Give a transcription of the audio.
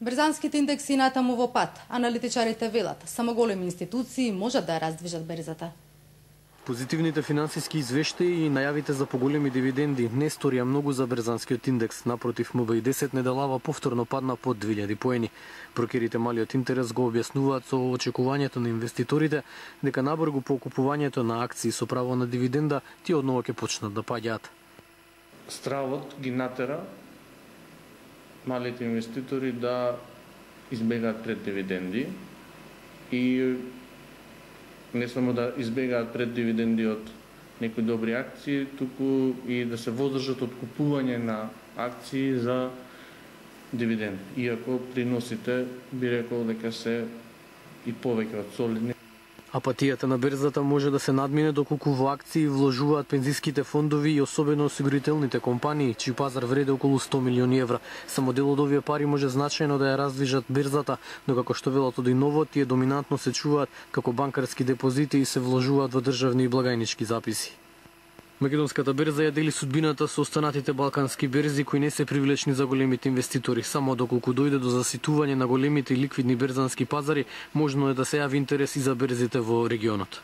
Брзанските индекси натаму во пат. Аналитичарите велат, само големи институции можат да ја раздвижат берзата. Позитивните финансиски извештаи и најавите за поголеми дивиденди не сторија многу за брзанскиот индекс. Напротив, МБИ-10 неделава повторно падна под 2000 поени. Брокерите малиот интерес го објаснуваат со очекувањето на инвеститорите дека набрзо по купувањето на акции со право на дивиденда тие одново ќе почнат да паѓаат. Стравот ги натера малите инвеститори да избегаат пред дивиденди и не само да избегаат пред дивиденди од некои добри акции, туку и да се воздржат од купување на акции за дивиденди. Иако приносите би рекол дека се и повеќе од солидни. Апатијата на берзата може да се надмине доколку во акции вложуваат пензиските фондови и особено осигурителните компании, чиј пазар вреди околу 100 милиони евра. Само дел од овие пари може значајно да ја раздвижат берзата, но како што велат од иново, тие доминантно се чуваат како банкарски депозити и се вложуваат во државни и благајнички записи. Македонската берза ја дели судбината со останатите балкански берзи кои не се привлечни за големите инвеститори. Само доколку дојде до заситување на големите и ликвидни берзански пазари, можно е да се јави интерес и за берзите во регионот.